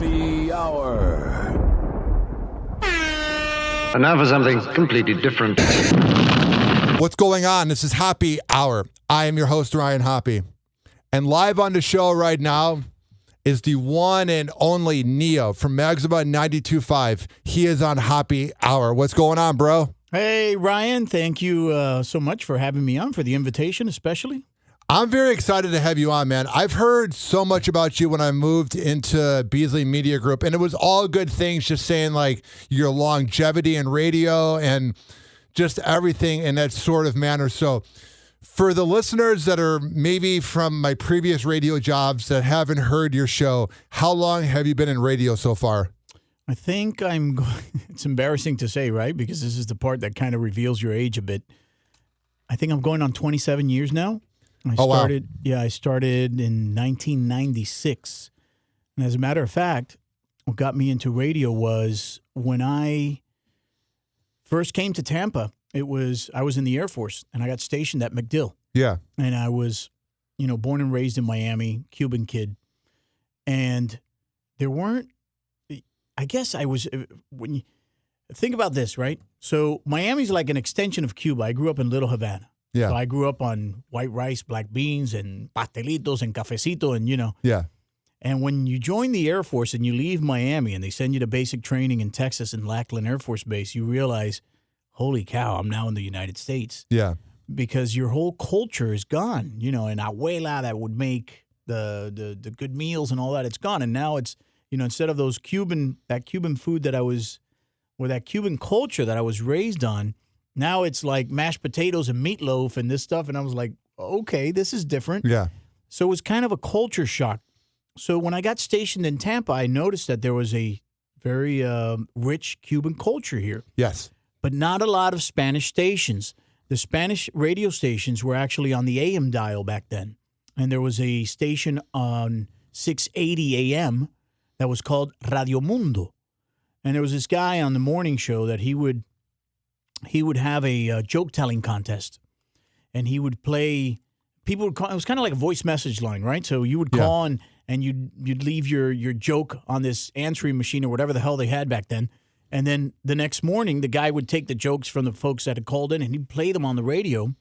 Happy Hour. And now for something completely different. What's going on? This is Happy Hour. I am your host, Ryan Hoppe. And live on the show right now is the one and only Neo from Maxima 92.5. He is on Happy Hour. What's going on, bro? Hey, Ryan. Thank you so much for having me on, for the invitation especially. I'm very excited to have you on, man. I've heard so much about you when I moved into Beasley Media Group, and it was all good things, just saying like your longevity in radio and just everything in that sort of manner. So for the listeners that are maybe from my previous radio jobs that haven't heard your show, how long have you been in radio so far? I think it's embarrassing to say, right? Because this is the part that kind of reveals your age a bit. I think I'm going on 27 years now. I started in 1996. And as a matter of fact, what got me into radio was when I first came to Tampa, I was in the Air Force and I got stationed at MacDill. Yeah. And I was, born and raised in Miami, Cuban kid. And there weren't, I guess I was, when you think about this, right? So Miami's like an extension of Cuba. I grew up in Little Havana. Yeah. So I grew up on white rice, black beans, and pastelitos and cafecito, and Yeah. And when you join the Air Force and you leave Miami and they send you to basic training in Texas and Lackland Air Force Base, you realize, holy cow, I'm now in the United States. Yeah. Because your whole culture is gone. And abuela that would make the good meals and all that, it's gone. And now it's, instead of that Cuban food that Cuban culture that I was raised on, now it's like mashed potatoes and meatloaf and this stuff. And I was like, okay, this is different. Yeah. So it was kind of a culture shock. So when I got stationed in Tampa, I noticed that there was a very rich Cuban culture here. Yes. But not a lot of Spanish stations. The Spanish radio stations were actually on the AM dial back then. And there was a station on 680 AM that was called Radio Mundo. And there was this guy on the morning show that he would have a joke-telling contest, and he would play. People would call. It was kind of like a voice message line, right? So you would call and you'd leave your joke on this answering machine or whatever the hell they had back then, and then the next morning the guy would take the jokes from the folks that had called in and he'd play them on the radio,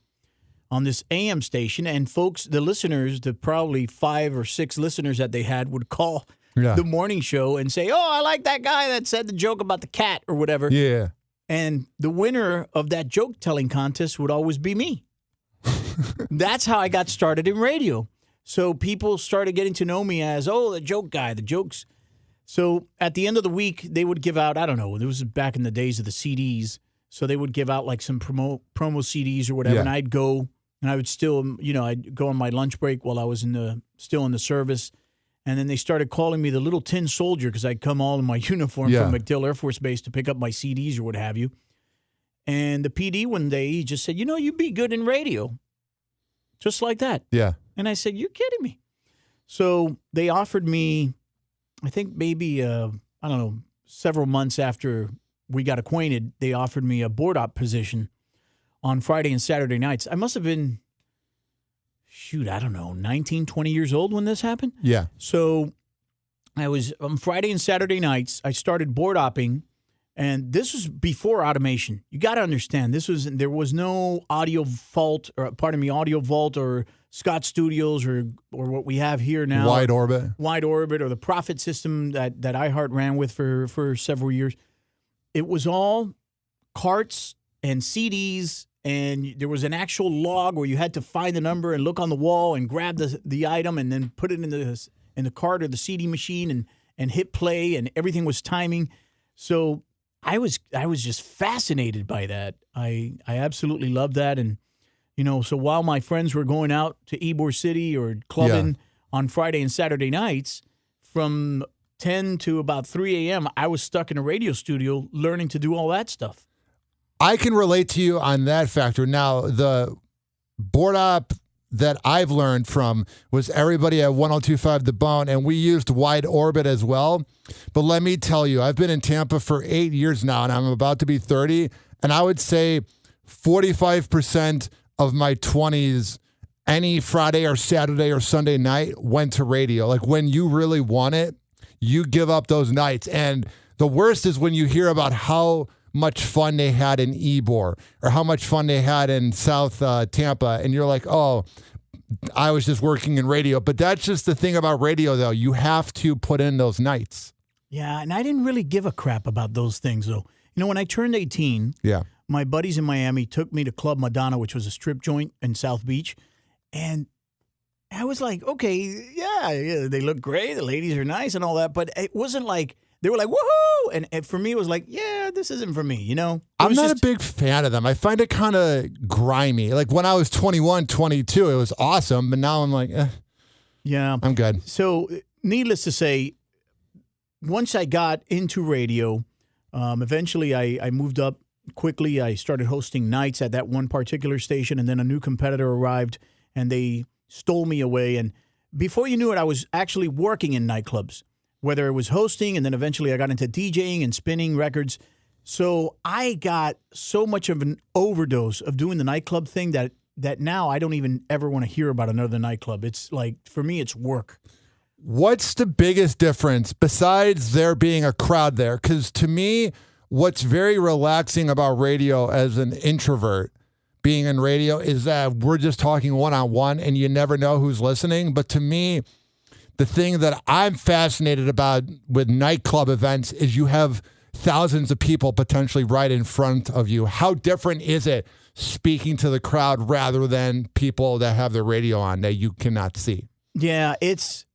on this AM station, and folks, the listeners, the probably 5 or 6 listeners that they had would call the morning show and say, "Oh, I like that guy that said the joke about the cat or whatever." Yeah. And the winner of that joke-telling contest would always be me. That's how I got started in radio. So people started getting to know me as, the joke guy, the jokes. So at the end of the week, they would give out, I don't know, it was back in the days of the CDs. So they would give out like some promo CDs or whatever. Yeah. And I'd go, and I would still, I'd go on my lunch break while I was still in the service. And then they started calling me the little tin soldier because I'd come all in my uniform from MacDill Air Force Base to pick up my CDs or what have you. And the PD one day, he just said, you'd be good in radio. Just like that. Yeah. And I said, you're kidding me. So they offered me, I think maybe, several months after we got acquainted, they offered me a board op position on Friday and Saturday nights. I must have been, 19, 20 years old when this happened. Yeah. So I was on Friday and Saturday nights, I started board opping, and this was before automation. You got to understand, there was no audio vault or Scott Studios or what we have here now. Wide Orbit or the Prophet system that iHeart ran with for several years. It was all carts and CDs. And there was an actual log where you had to find the number and look on the wall and grab the item and then put it in the cart or the CD machine and hit play, and everything was timing. So I was just fascinated by that. I absolutely loved that. And so while my friends were going out to Ybor City or clubbing on Friday and Saturday nights, from 10 to about 3 a.m., I was stuck in a radio studio learning to do all that stuff. I can relate to you on that factor. Now, the board op that I've learned from was everybody at 102.5 The Bone, and we used Wide Orbit as well. But let me tell you, I've been in Tampa for 8 years now, and I'm about to be 30, and I would say 45% of my 20s, any Friday or Saturday or Sunday night, went to radio. Like when you really want it, you give up those nights. And the worst is when you hear about how much fun they had in Ybor or how much fun they had in South Tampa. And you're like, oh, I was just working in radio. But that's just the thing about radio, though. You have to put in those nights. Yeah, and I didn't really give a crap about those things, though. You know, when I turned 18, my buddies in Miami took me to Club Madonna, which was a strip joint in South Beach. And I was like, okay, yeah, they look great. The ladies are nice and all that. But it wasn't like, they were like, woohoo! And for me, it was like, yeah, this isn't for me, you know? I'm not a big fan of them. I find it kind of grimy. Like when I was 21, 22, it was awesome. But now I'm like, yeah, I'm good. So needless to say, once I got into radio, eventually I moved up quickly. I started hosting nights at that one particular station, and then a new competitor arrived, and they stole me away. And before you knew it, I was actually working in nightclubs, whether it was hosting, and then eventually I got into DJing and spinning records. So I got so much of an overdose of doing the nightclub thing that now I don't even ever want to hear about another nightclub. It's like, for me, it's work. What's the biggest difference besides there being a crowd there? Because to me, what's very relaxing about radio as an introvert being in radio is that we're just talking one-on-one and you never know who's listening. But to me, the thing that I'm fascinated about with nightclub events is you have thousands of people potentially right in front of you. How different is it speaking to the crowd rather than people that have the radio on that you cannot see? Yeah, it's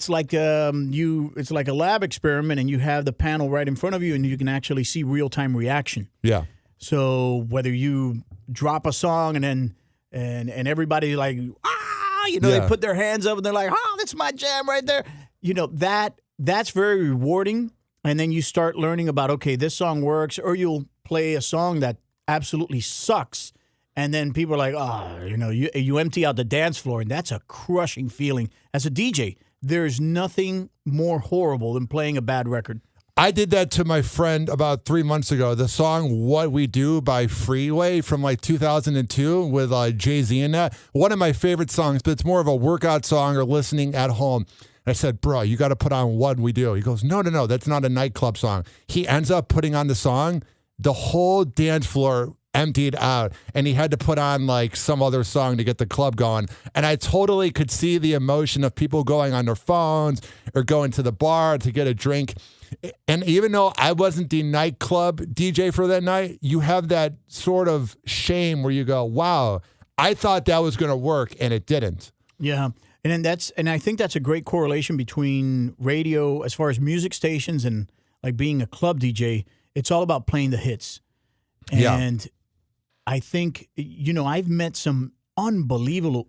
like it's like a lab experiment, and you have the panel right in front of you, and you can actually see real-time reaction. Yeah. So whether you drop a song and then and everybody like, they put their hands up and they're like, oh, that's my jam right there. You know, that's very rewarding. And then you start learning about, okay, this song works, or you'll play a song that absolutely sucks. And then people are like, you empty out the dance floor, and that's a crushing feeling. As a DJ, there's nothing more horrible than playing a bad record. I did that to my friend about 3 months ago. The song What We Do by Freeway from like 2002 with Jay-Z in that. One of my favorite songs, but it's more of a workout song or listening at home. I said, bro, you got to put on What We Do. He goes, no, that's not a nightclub song. He ends up putting on the song. The whole dance floor emptied out, and he had to put on like some other song to get the club going. And I totally could see the emotion of people going on their phones or going to the bar to get a drink. And even though I wasn't the nightclub DJ for that night, you have that sort of shame where you go, wow, I thought that was going to work and it didn't. Yeah. And I think that's a great correlation between radio as far as music stations and like being a club DJ. It's all about playing the hits. And I think, I've met some unbelievable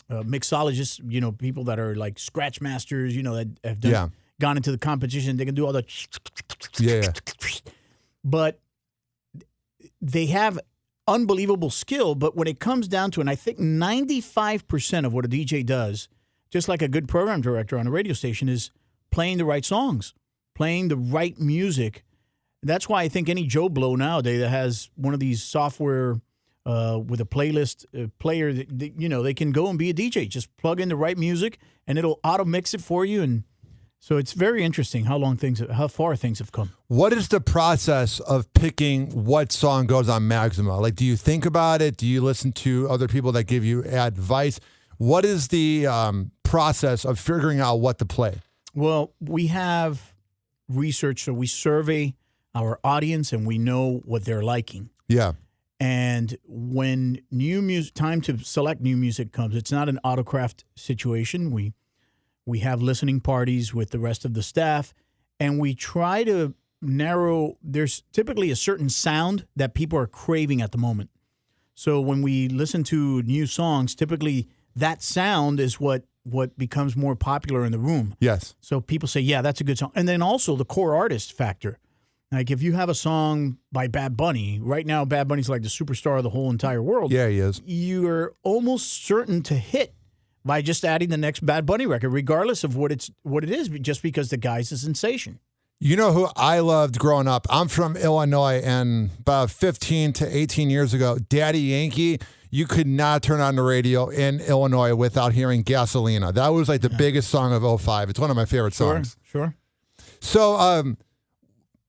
mixologists, people that are like scratch masters, that have gone into the competition. They can do all the but they have unbelievable skill. But when it comes down to it, and I think 95% of what a DJ does, just like a good program director on a radio station, is playing the right songs, playing the right music. That's why I think any Joe Blow nowadays that has one of these software with a playlist player, they can go and be a DJ. Just plug in the right music, and it'll auto mix it for you. And so it's very interesting how far things have come. What is the process of picking what song goes on Maxima? Like, do you think about it? Do you listen to other people that give you advice? What is the process of figuring out what to play? Well, we have research, so we survey our audience, and we know what they're liking. Yeah. And when time to select new music comes, it's not an autocraft situation. We have listening parties with the rest of the staff, and we try to narrow. There's typically a certain sound that people are craving at the moment. So when we listen to new songs, typically that sound is what becomes more popular in the room. Yes. So people say, yeah, that's a good song. And then also the core artist factor. Like if you have a song by Bad Bunny, right now Bad Bunny's like the superstar of the whole entire world. Yeah, he is. You're almost certain to hit by just adding the next Bad Bunny record, regardless of what it is, just because the guy's a sensation. You know who I loved growing up? I'm from Illinois, and about 15 to 18 years ago, Daddy Yankee you could not turn on the radio in Illinois without hearing Gasolina. That was like the biggest song of '05. It's one of my favorite songs. Sure. So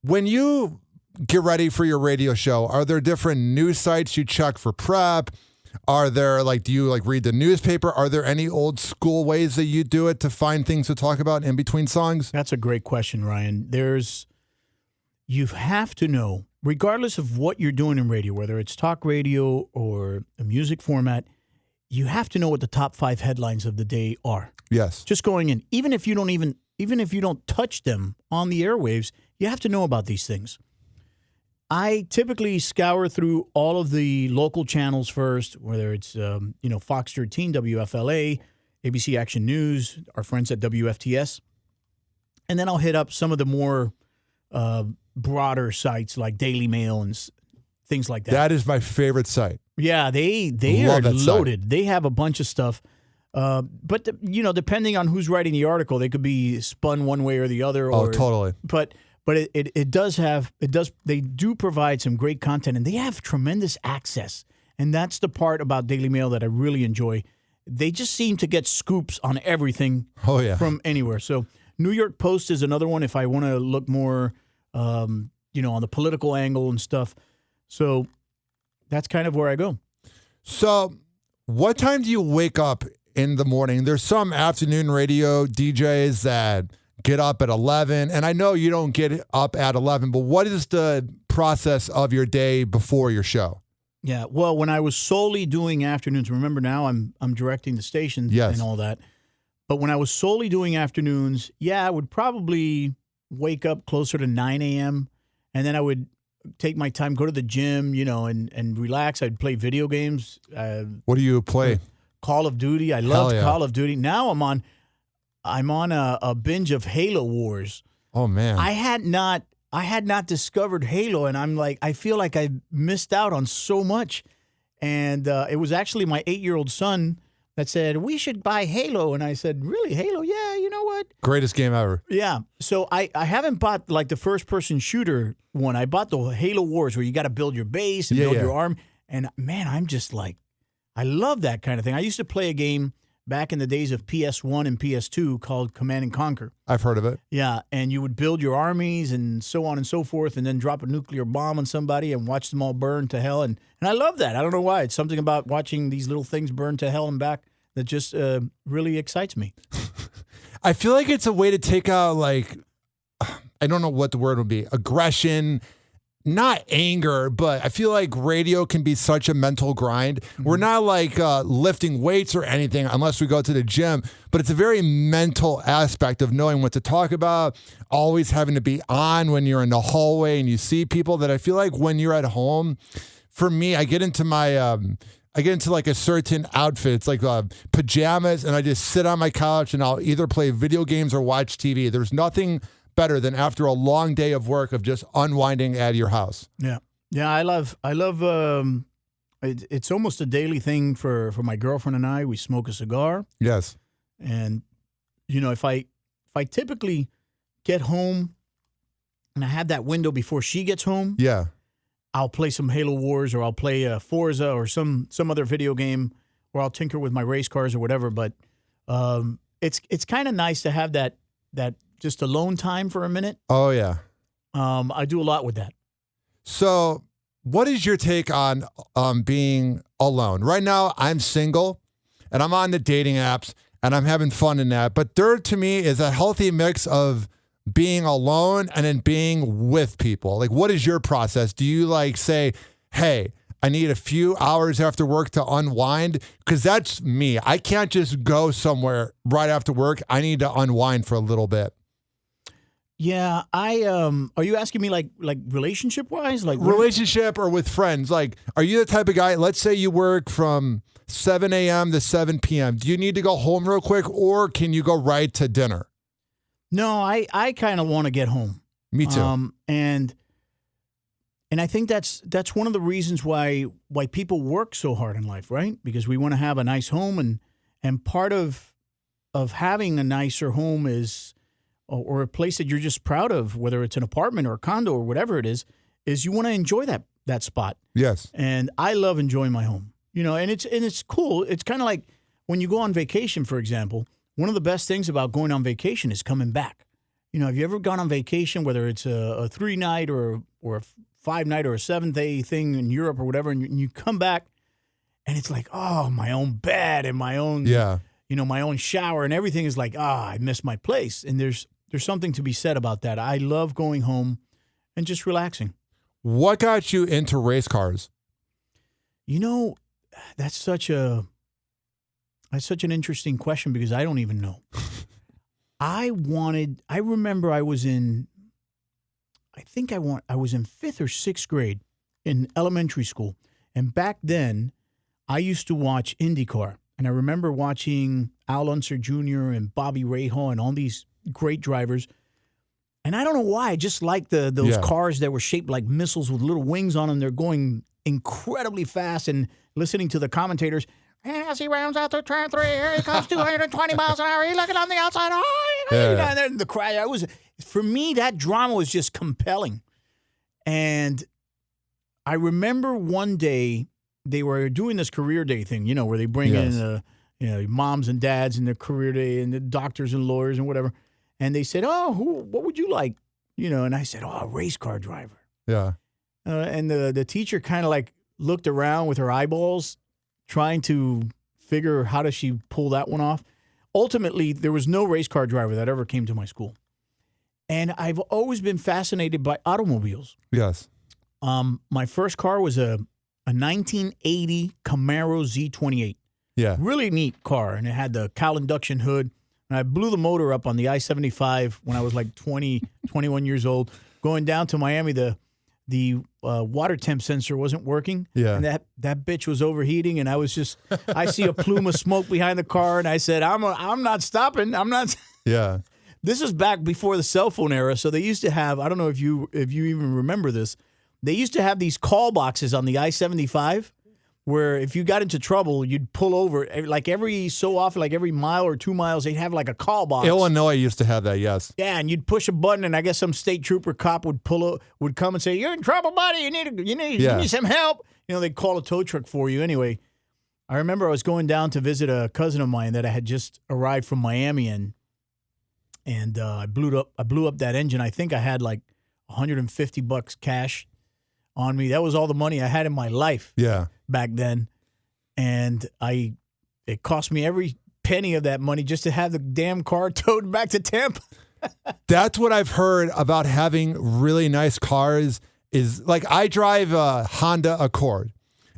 when you get ready for your radio show, are there different news sites you check for prep? Are there do you read the newspaper? Are there any old school ways that you do it to find things to talk about in between songs? That's a great question, Ryan. You have to know, regardless of what you're doing in radio, whether it's talk radio or a music format, you have to know what the top 5 headlines of the day are. Yes. Just going in, even if you don't touch them on the airwaves, you have to know about these things. I typically scour through all of the local channels first, whether it's Fox 13, WFLA, ABC Action News, our friends at WFTS, and then I'll hit up some of the more broader sites like Daily Mail and things like that. That is my favorite site. Yeah, they are loaded. Site. They have a bunch of stuff. But depending on who's writing the article, they could be spun one way or the other. Oh, totally. But they do provide some great content, and they have tremendous access. And that's the part about Daily Mail that I really enjoy. They just seem to get scoops on everything from anywhere. So New York Post is another one if I want to look more on the political angle and stuff. So that's kind of where I go. So what time do you wake up in the morning? There's some afternoon radio DJs that get up at 11, and I know you don't get up at 11, but what is the process of your day before your show? Yeah, well, when I was solely doing afternoons, remember now I'm directing the station and all that, but when I was solely doing afternoons, I would probably wake up closer to 9 a.m., and then I would take my time, go to the gym, and relax. I'd play video games. What do you play? Call of Duty. I loved Call of Duty. Now I'm on a binge of Halo Wars. Oh man. I had not discovered Halo, and I feel like I missed out on so much. And it was actually my 8-year-old son that said, we should buy Halo. And I said, really, Halo? Yeah, you know what? Greatest game ever. Yeah. So I haven't bought the first-person shooter one. I bought the Halo Wars where you got to build your base and build your arm. And, man, I'm just I love that kind of thing. I used to play a game back in the days of PS1 and PS2 called Command & Conquer. I've heard of it. Yeah, and you would build your armies and so on and so forth, and then drop a nuclear bomb on somebody and watch them all burn to hell. And I love that. I don't know why. It's something about watching these little things burn to hell and back that just really excites me. I feel like it's a way to take out, I don't know what the word would be, aggression, not anger, but I feel like radio can be such a mental grind. Mm-hmm. We're not lifting weights or anything unless we go to the gym, but it's a very mental aspect of knowing what to talk about, always having to be on when you're in the hallway and you see people that I feel like when you're at home, for me, I get into a certain outfit. It's like pajamas, and I just sit on my couch and I'll either play video games or watch TV. There's nothing better than after a long day of work of just unwinding at your house. Yeah. I love it's almost a daily thing for my girlfriend and I. We smoke a cigar. Yes. And if I typically get home and I have that window before she gets home, I'll play some Halo Wars, or I'll play Forza or some other video game, or I'll tinker with my race cars or whatever, but it's kind of nice to have that just alone time for a minute. Oh, yeah. I do a lot with that. So what is your take on being alone? Right now, I'm single, and I'm on the dating apps, and I'm having fun in that. But there, to me, is a healthy mix of being alone and then being with people. What is your process? Do you, say, hey, I need a few hours after work to unwind? Because that's me. I can't just go somewhere right after work. I need to unwind for a little bit. Yeah, are you asking me like relationship wise? Relationship or with friends? Are you the type of guy, let's say you work from 7 a.m. to 7 p.m. Do you need to go home real quick, or can you go right to dinner? No, I kind of want to get home. Me too. And I think that's one of the reasons why people work so hard in life, right? Because we want to have a nice home, and part of having a nicer home is, or a place that you're just proud of, whether it's an apartment or a condo or whatever it is you want to enjoy that spot. Yes. And I love enjoying my home. And it's cool. It's kind of like when you go on vacation, for example. One of the best things about going on vacation is coming back. Have you ever gone on vacation, whether it's a 3-night or a 5-night or a 7-day thing in Europe or whatever, and you come back and it's like, oh, my own bed and my own, my own shower and everything is like, I miss my place. And there's something to be said about that. I love going home and just relaxing. What got you into race cars? That's such an interesting question because I don't even know. I remember I was in 5th or 6th grade in elementary school. And back then I used to watch IndyCar. And I remember watching Al Unser Jr. and Bobby Rahal and all these great drivers. And I don't know why. I just liked those cars that were shaped like missiles with little wings on them. They're going incredibly fast and listening to the commentators. And as he rounds out the turn 3, here he comes 220 miles an hour. He's looking on the outside. And then the crash. For me, that drama was just compelling. And I remember one day they were doing this career day thing, where they bring in moms and dads in their career day and the doctors and lawyers and whatever. And they said, what would you like? And I said, a race car driver. Yeah. And the teacher kind of like looked around with her eyeballs trying to figure how does she pull that one off. Ultimately, there was no race car driver that ever came to my school. And I've always been fascinated by automobiles. Yes. My first car was a 1980 Camaro Z28. Yeah. Really neat car. And it had the cowl induction hood. And I blew the motor up on the I-75 when I was like 20, 21 years old. Going down to Miami, the water temp sensor wasn't working. Yeah. And that bitch was overheating. And I see a plume of smoke behind the car. And I said, I'm not stopping. I'm not. Yeah. This is back before the cell phone era. So they used to have, I don't know if you even remember this, they used to have these call boxes on the I-75 where if you got into trouble, you'd pull over. Like every so often, like every mile or 2 miles, they'd have like a call box. Illinois used to have that, yes. Yeah, and you'd push a button, and I guess some state trooper cop would come and say, "You're in trouble, buddy. You need some help." They'd call a tow truck for you. Anyway, I remember I was going down to visit a cousin of mine that I had just arrived from Miami in, and I blew up that engine. I think I had like $150 cash on me. That was all the money I had in my life. Yeah. Back then, and it cost me every penny of that money just to have the damn car towed back to Tampa. That's what I've heard about having really nice cars is like I drive a Honda Accord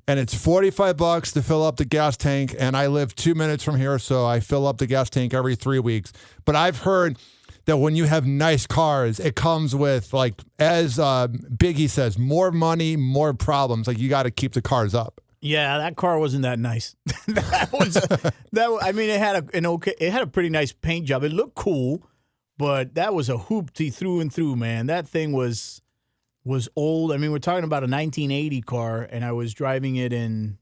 and it's $45 to fill up the gas tank, and I live 2 minutes from here, so I fill up the gas tank every 3 weeks. But I've heard that when you have nice cars, it comes with, like, as Biggie says, more money, more problems. Like, you got to keep the cars up. Yeah, that car wasn't that nice. It had a pretty nice paint job. It looked cool, but that was a hoopty through and through, man. That thing was old. I mean, we're talking about a 1980 car, and I was driving it in,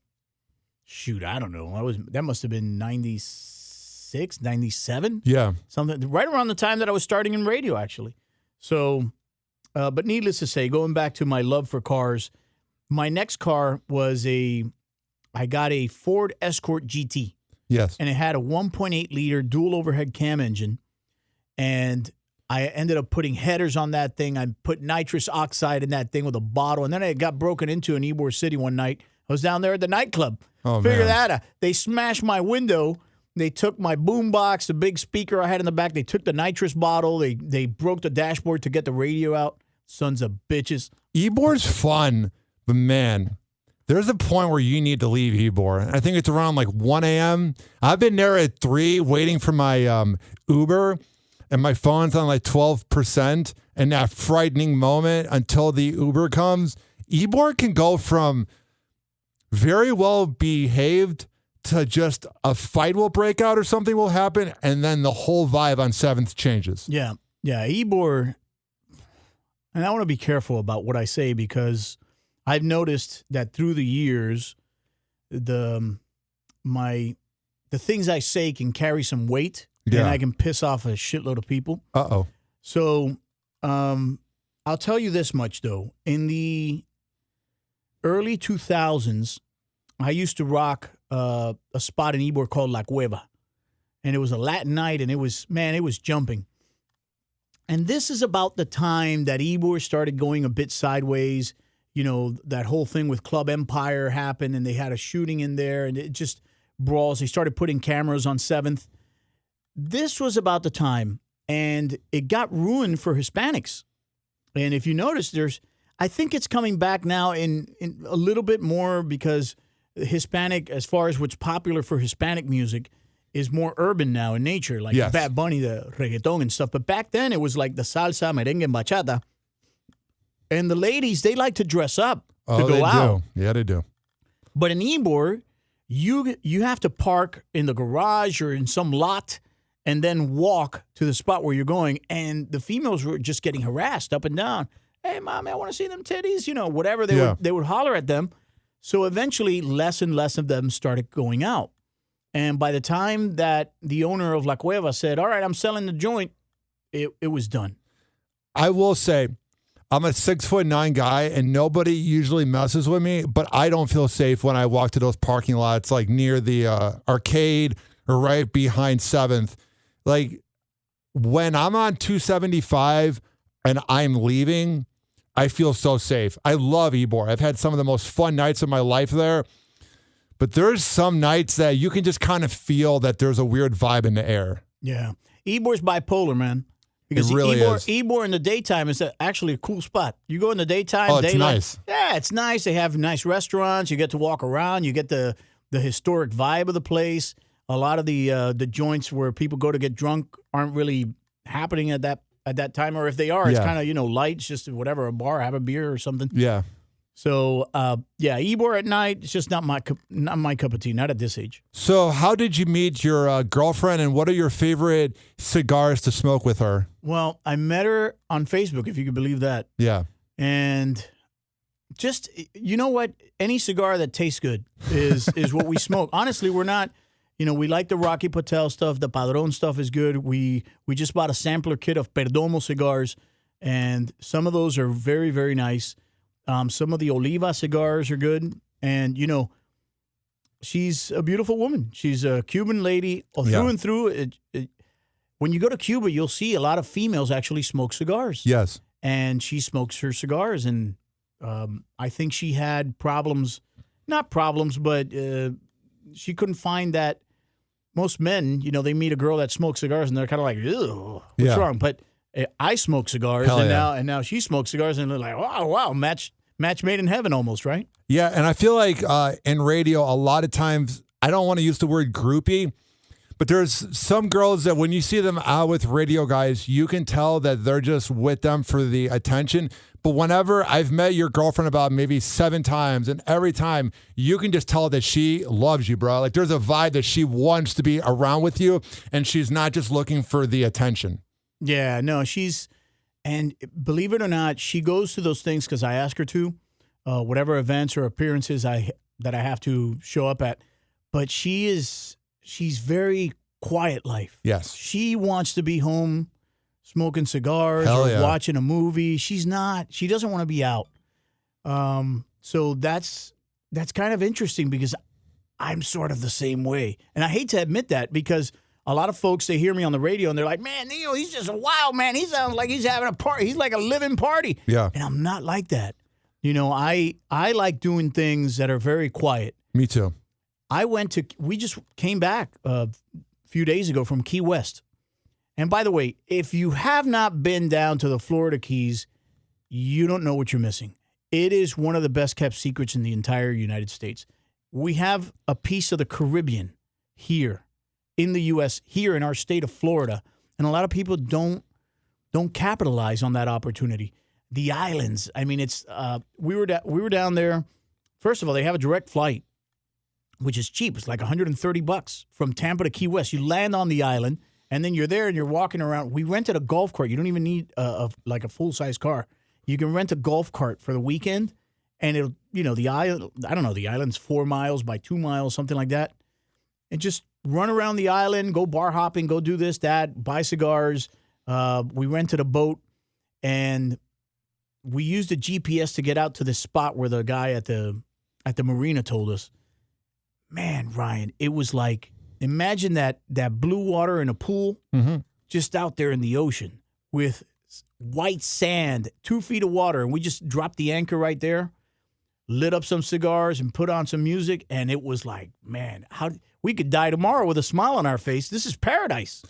I don't know. That must have been 96. 97? Yeah. Something right around the time that I was starting in radio, actually. So, but needless to say, going back to my love for cars, my next car was I got a Ford Escort GT. Yes. And it had a 1.8 liter dual overhead cam engine. And I ended up putting headers on that thing. I put nitrous oxide in that thing with a bottle. And then it got broken into in Ybor City one night. I was down there at the nightclub. Oh, Figure man. that out. They smashed my window. They took my boom box, the big speaker I had in the back. They took the nitrous bottle. They broke the dashboard to get the radio out. Sons of bitches. Ybor's fun, but man, there's a point where you need to leave Ybor. I think it's around like 1 a.m. I've been there at 3 waiting for my Uber, and my phone's on like 12%. And that frightening moment until the Uber comes, Ybor can go from very well behaved to just a fight will break out or something will happen, and then the whole vibe on 7th changes. Yeah. Ybor, and I want to be careful about what I say because I've noticed that through the years, the things I say can carry some weight, and I can piss off a shitload of people. Uh-oh. So I'll tell you this much, though. In the early 2000s, I used to rock a spot in Ybor called La Cueva. And it was a Latin night, and it was jumping. And this is about the time that Ybor started going a bit sideways. You know, that whole thing with Club Empire happened, and they had a shooting in there, and it just brawls. They started putting cameras on 7th. This was about the time, and it got ruined for Hispanics. And if you notice, I think it's coming back now in a little bit more because Hispanic, as far as what's popular for Hispanic music, is more urban now in nature, like Bad Bunny, the reggaeton and stuff. But back then, it was like the salsa, merengue, and bachata. And the ladies, they like to dress up to go out. Do. Yeah, they do. But in Ybor, you have to park in the garage or in some lot and then walk to the spot where you're going. And the females were just getting harassed up and down. Hey, mommy, I want to see them titties. You know, whatever. They would holler at them. So eventually, less and less of them started going out. And by the time that the owner of La Cueva said, all right, I'm selling the joint, it was done. I will say, I'm a 6'9" guy, and nobody usually messes with me, but I don't feel safe when I walk to those parking lots, like near the arcade or right behind 7th. Like, when I'm on 275 and I'm leaving, I feel so safe. I love Ybor. I've had some of the most fun nights of my life there. But there's some nights that you can just kind of feel that there's a weird vibe in the air. Yeah. Ybor's bipolar, man. Because it really is. Ybor in the daytime is actually a cool spot. You go in the daytime. Oh, it's nice. Yeah, it's nice. They have nice restaurants. You get to walk around. You get the historic vibe of the place. A lot of the joints where people go to get drunk aren't really happening at that time. Or if they are, it's kind of, light. It's just whatever, a bar, have a beer or something. Yeah. So, Ybor at night, it's just not my cup of tea, not at this age. So how did you meet your girlfriend, and what are your favorite cigars to smoke with her? Well, I met her on Facebook, if you could believe that. Yeah. And just, you know what? Any cigar that tastes good is what we smoke. Honestly, we're not, we like the Rocky Patel stuff. The Padron stuff is good. We just bought a sampler kit of Perdomo cigars, and some of those are very, very nice. Some of the Oliva cigars are good. And, she's a beautiful woman. She's a Cuban lady through and through. When you go to Cuba, you'll see a lot of females actually smoke cigars. Yes. And she smokes her cigars. And I think she had problems, not problems, but she couldn't find that. Most men, they meet a girl that smokes cigars and they're kind of like, ew, what's wrong? But I smoke cigars, and now she smokes cigars, and they're like, wow, match made in heaven almost, right? Yeah, and I feel like in radio, a lot of times, I don't want to use the word groupie, but there's some girls that when you see them out with radio guys, you can tell that they're just with them for the attention. But whenever I've met your girlfriend about maybe 7 times, and every time you can just tell that she loves you, bro. Like there's a vibe that she wants to be around with you, and she's not just looking for the attention. Yeah, no, and believe it or not, she goes to those things because I ask her to, whatever events or appearances that I have to show up at. But she's very quiet life. Yes. She wants to be home smoking cigars or watching a movie. She doesn't want to be out. So that's kind of interesting because I'm sort of the same way. And I hate to admit that because a lot of folks, they hear me on the radio and they're like, man, Neil, he's just a wild man. He sounds like he's having a party. He's like a living party. Yeah. And I'm not like that. I like doing things that are very quiet. Me too. We just came back a few days ago from Key West. And by the way, if you have not been down to the Florida Keys, you don't know what you're missing. It is one of the best kept secrets in the entire United States. We have a piece of the Caribbean here in the U.S., here in our state of Florida, and a lot of people don't capitalize on that opportunity. The islands, I mean, it's we were down there. First of all, they have a direct flight, which is cheap. It's like $130 from Tampa to Key West. You land on the island, and then you're there and you're walking around. We rented a golf cart. You don't even need a full-size car. You can rent a golf cart for the weekend, and it'll, the island, I don't know, the island's 4 miles by 2 miles, something like that. And just run around the island, go bar hopping, go do this, that, buy cigars. We rented a boat, and we used a GPS to get out to this spot where the guy at the marina told us. man, Ryan, it was like, imagine that blue water in a pool just out there in the ocean with white sand, 2 feet of water, and we just dropped the anchor right there, lit up some cigars and put on some music, and it was like, man, we could die tomorrow with a smile on our face. This is paradise.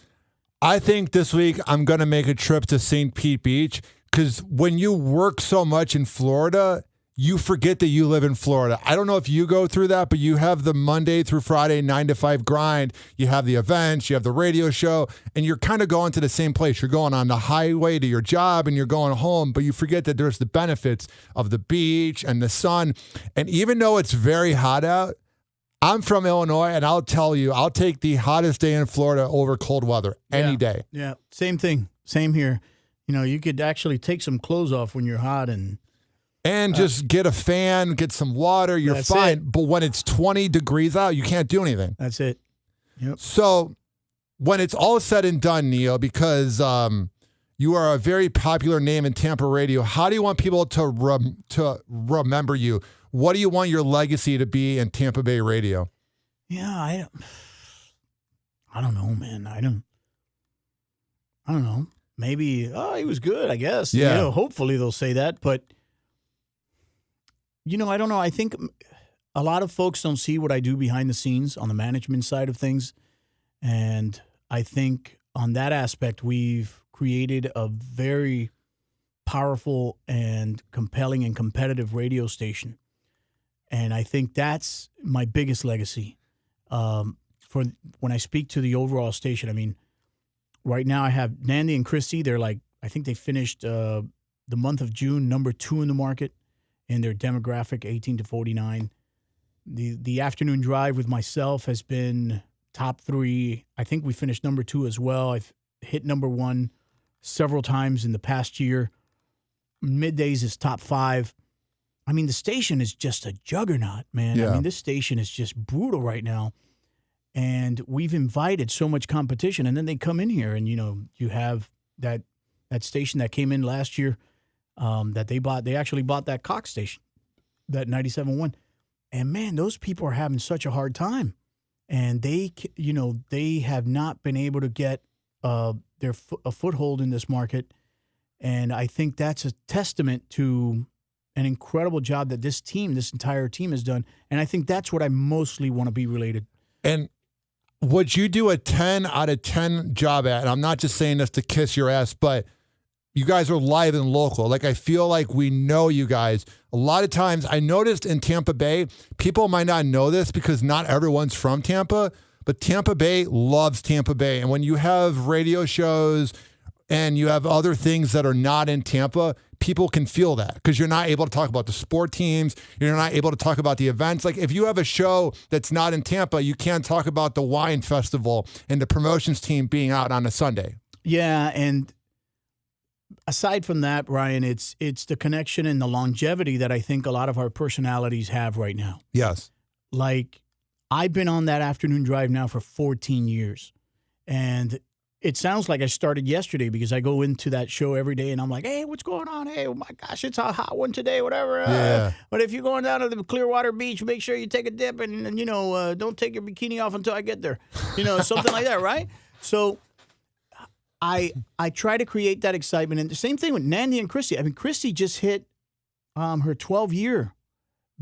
I think this week I'm going to make a trip to St. Pete Beach because when you work so much in Florida, you forget that you live in Florida. I don't know if you go through that, but you have the Monday through Friday 9 to 5 grind. You have the events, you have the radio show, and you're kind of going to the same place. You're going on the highway to your job and you're going home, but you forget that there's the benefits of the beach and the sun. And even though it's very hot out, I'm from Illinois, and I'll tell you, I'll take the hottest day in Florida over cold weather any day. Yeah, same thing. Same here. You know, you could actually take some clothes off when you're hot and just get a fan, get some water, you're fine. But when it's 20 degrees out, you can't do anything. That's it. Yep. So when it's all said and done, Neil, because you are a very popular name in Tampa radio, how do you want people to remember you? What do you want your legacy to be in Tampa Bay radio? Yeah, I don't know, man. I don't know. Maybe, he was good, I guess. Yeah. You know, hopefully they'll say that, but you know, I don't know. I think a lot of folks don't see what I do behind the scenes on the management side of things. And I think on that aspect, we've created a very powerful and compelling and competitive radio station. And I think that's my biggest legacy for when I speak to the overall station. I mean, right now I have Nandy and Christy. They're like, I think they finished the month of June, number 2 in the market in their demographic, 18 to 49. The afternoon drive with myself has been top 3. I think we finished number 2 as well. I've hit number 1 several times in the past year. Middays is top 5. I mean, the station is just a juggernaut, man. Yeah. I mean, this station is just brutal right now. And we've invited so much competition. And then they come in here and, you know, you have that station that came in last year that they bought. They actually bought that Cox station, that 97.1. And, man, those people are having such a hard time. And they have not been able to get a foothold in this market. And I think that's a testament to an incredible job that this entire team has done. And I think that's what I mostly want to be related. And would you do a 10 out of 10 job at, and I'm not just saying this to kiss your ass, but you guys are live and local. Like, I feel like we know you guys. A lot of times, I noticed in Tampa Bay, people might not know this because not everyone's from Tampa, but Tampa Bay loves Tampa Bay. And when you have radio shows and you have other things that are not in Tampa, people can feel that because you're not able to talk about the sport teams. You're not able to talk about the events. Like, if you have a show that's not in Tampa, you can't talk about the wine festival and the promotions team being out on a Sunday. Yeah, and aside from that, Ryan, it's the connection and the longevity that I think a lot of our personalities have right now. Yes. Like, I've been on that afternoon drive now for 14 years. And it sounds like I started yesterday because I go into that show every day and I'm like, hey, what's going on? Hey, oh my gosh, it's a hot one today, whatever. Yeah. But if you're going down to the Clearwater Beach, make sure you take a dip and you know, don't take your bikini off until I get there. You know, something like that, right? So I try to create that excitement. And the same thing with Nandy and Christy. I mean, Christy just hit her 12-year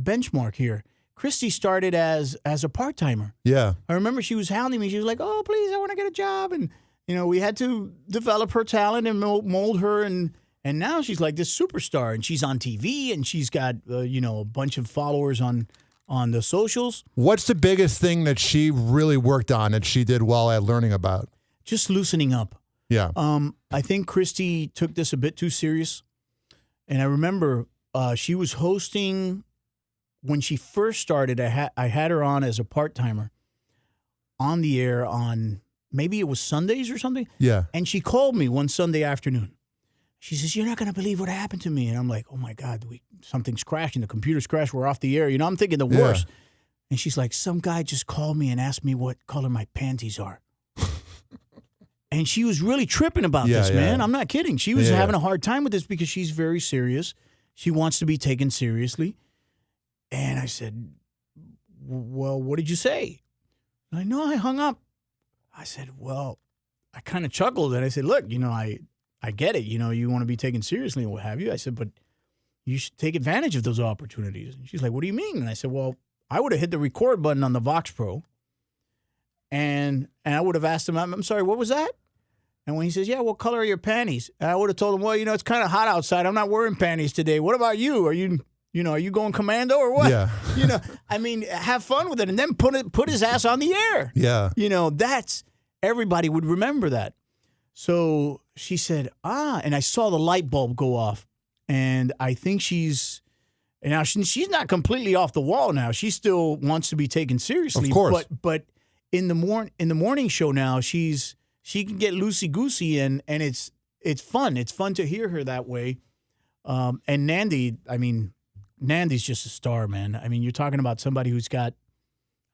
benchmark here. Christy started as a part-timer. Yeah. I remember she was hounding me. She was like, oh, please, I want to get a job. And, you know, we had to develop her talent and mold her. And now she's like this superstar. And she's on TV. And she's got, a bunch of followers on the socials. What's the biggest thing that she really worked on that she did well at learning about? Just loosening up. Yeah. I think Christy took this a bit too serious. And I remember she was hosting when she first started. I had her on as a part-timer on the air on maybe it was Sundays or something. Yeah. And she called me one Sunday afternoon. She says, you're not going to believe what happened to me. And I'm like, oh, my God, something's crashing. The computer's crashed. We're off the air. You know, I'm thinking the worst. And she's like, some guy just called me and asked me what color my panties are. And she was really tripping about this, man. I'm not kidding. She was having a hard time with this because she's very serious. She wants to be taken seriously. And I said, well, what did you say? I know I hung up. I said, well, I kind of chuckled and I said, look, I get it. You want to be taken seriously and what have you. I said, but you should take advantage of those opportunities. And she's like, what do you mean? And I said, well, I would have hit the record button on the Vox Pro and I would have asked him, I'm sorry, what was that? And when he says, yeah, what color are your panties? And I would have told him, well, it's kind of hot outside. I'm not wearing panties today. What about you? Are you going commando or what? Yeah. Have fun with it and then put his ass on the air. Yeah. That's, everybody would remember that. So she said, and I saw the light bulb go off. And I think she's not completely off the wall now. She still wants to be taken seriously. Of course. But in the morning show now, she can get loosey-goosey and it's fun. It's fun to hear her that way. And Nandy's just a star, man. You're talking about somebody who's got,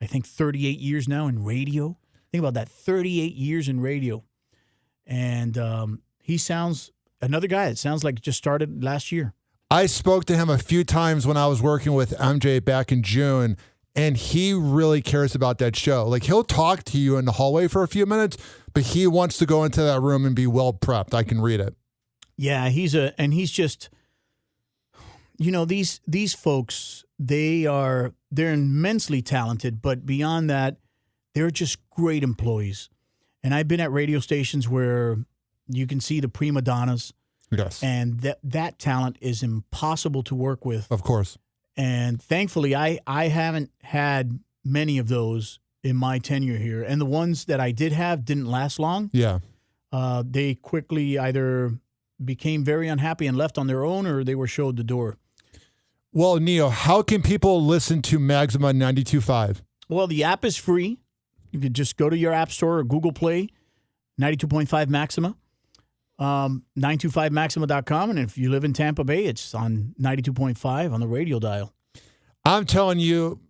I think, 38 years now in radio. Think about that, 38 years in radio. And he sounds, another guy, it sounds like just started last year. I spoke to him a few times when I was working with MJ back in June, and he really cares about that show. Like, he'll talk to you in the hallway for a few minutes, but he wants to go into that room and be well prepped. I can read it. Yeah, he's just, these folks, they're immensely talented, but beyond that, they're just great employees. And I've been at radio stations where you can see the prima donnas. Yes. And that talent is impossible to work with. Of course. And thankfully, I haven't had many of those in my tenure here. And the ones that I did have didn't last long. Yeah. They quickly either became very unhappy and left on their own, or they were showed the door. Well, Neo, how can people listen to Maxima 92.5? Well, the app is free. You could just go to your app store or Google Play, 92.5 Maxima, 925maxima.com. And if you live in Tampa Bay, it's on 92.5 on the radio dial. I'm telling you,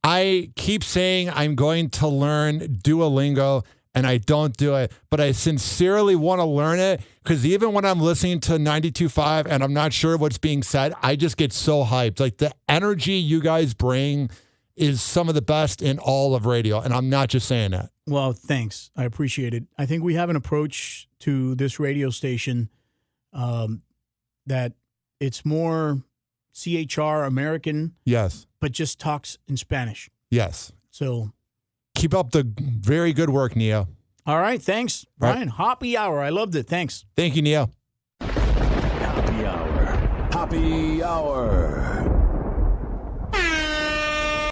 I keep saying I'm going to learn Duolingo, and I don't do it. But I sincerely want to learn it because even when I'm listening to 92.5 and I'm not sure what's being said, I just get so hyped. Like, the energy you guys bring is some of the best in all of radio, and I'm not just saying that. Well, thanks. I appreciate it. I think we have an approach to this radio station that it's more CHR American. Yes. But just talks in Spanish. Yes. So keep up the very good work, Neo. All right. Thanks, Brian. Right. Hoppe Hour. I loved it. Thanks. Thank you, Neo. Happy Hour. Happy Hour.